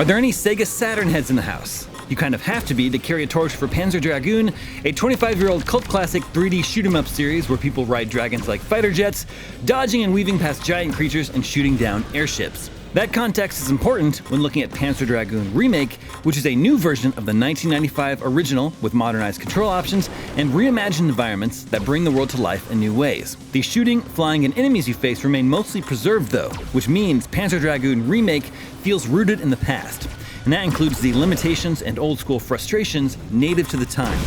Are there any Sega Saturn heads in the house? You kind of have to be to carry a torch for Panzer Dragoon, a 25-year-old cult classic 3D shoot-'em-up series where people ride dragons like fighter jets, dodging and weaving past giant creatures and shooting down airships. That context is important when looking at Panzer Dragoon Remake, which is a new version of the 1995 original with modernized control options and reimagined environments that bring the world to life in new ways. The shooting, flying, and enemies you face remain mostly preserved though, which means Panzer Dragoon Remake feels rooted in the past. And that includes the limitations and old-school frustrations native to the time.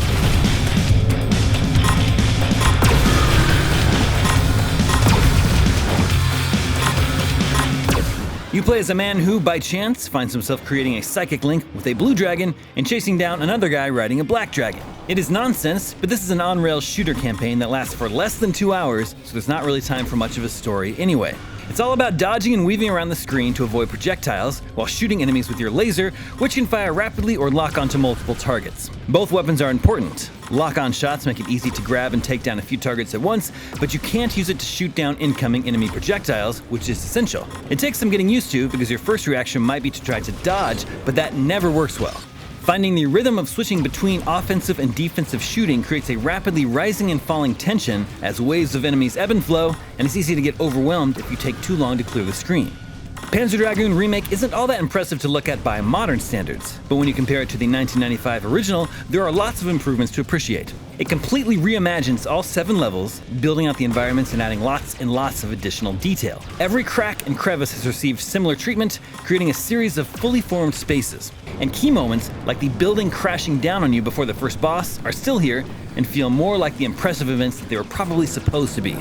You play as a man who, by chance, finds himself creating a psychic link with a blue dragon and chasing down another guy riding a black dragon. It is nonsense, but this is an on-rails shooter campaign that lasts for less than 2 hours, so there's not really time for much of a story anyway. It's all about dodging and weaving around the screen to avoid projectiles, while shooting enemies with your laser, which can fire rapidly or lock onto multiple targets. Both weapons are important. Lock-on shots make it easy to grab and take down a few targets at once, but you can't use it to shoot down incoming enemy projectiles, which is essential. It takes some getting used to because your first reaction might be to try to dodge, but that never works well. Finding the rhythm of switching between offensive and defensive shooting creates a rapidly rising and falling tension as waves of enemies ebb and flow, and it's easy to get overwhelmed if you take too long to clear the screen. Panzer Dragoon Remake isn't all that impressive to look at by modern standards, but when you compare it to the 1995 original, there are lots of improvements to appreciate. It completely reimagines all 7 levels, building out the environments and adding lots and lots of additional detail. Every crack and crevice has received similar treatment, creating a series of fully formed spaces. And key moments, like the building crashing down on you before the first boss, are still here and feel more like the impressive events that they were probably supposed to be.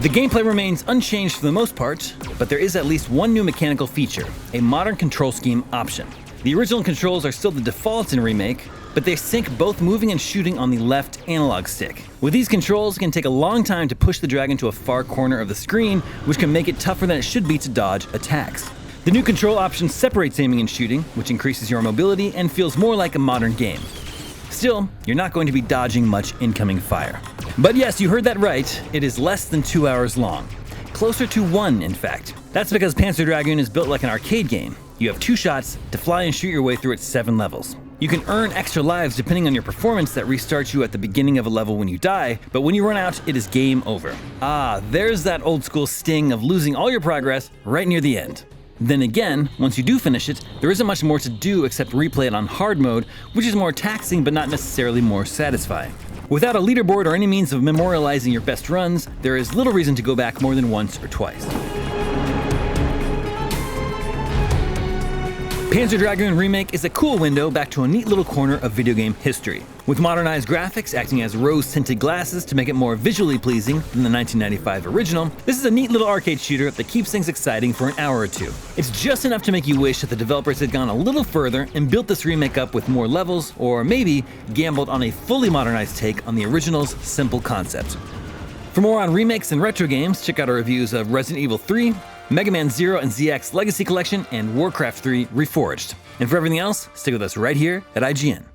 The gameplay remains unchanged for the most part, but there is at least one new mechanical feature, a modern control scheme option. The original controls are still the default in Remake, but they sync both moving and shooting on the left analog stick. With these controls, it can take a long time to push the dragon to a far corner of the screen, which can make it tougher than it should be to dodge attacks. The new control option separates aiming and shooting, which increases your mobility and feels more like a modern game. Still, you're not going to be dodging much incoming fire. But yes, you heard that right, it is less than 2 hours long. Closer to 1, in fact. That's because Panzer Dragoon is built like an arcade game. You have 2 shots to fly and shoot your way through its 7 levels. You can earn extra lives depending on your performance that restarts you at the beginning of a level when you die, but when you run out, it is game over. There's that old school sting of losing all your progress right near the end. Then again, once you do finish it, there isn't much more to do except replay it on hard mode, which is more taxing but not necessarily more satisfying. Without a leaderboard or any means of memorializing your best runs, there is little reason to go back more than once or twice. Panzer Dragoon Remake is a cool window back to a neat little corner of video game history. With modernized graphics acting as rose-tinted glasses to make it more visually pleasing than the 1995 original, this is a neat little arcade shooter that keeps things exciting for an hour or two. It's just enough to make you wish that the developers had gone a little further and built this remake up with more levels, or maybe gambled on a fully modernized take on the original's simple concept. For more on remakes and retro games, check out our reviews of Resident Evil 3, Mega Man 0 and ZX Legacy Collection, and Warcraft 3 Reforged. And for everything else, stick with us right here at IGN.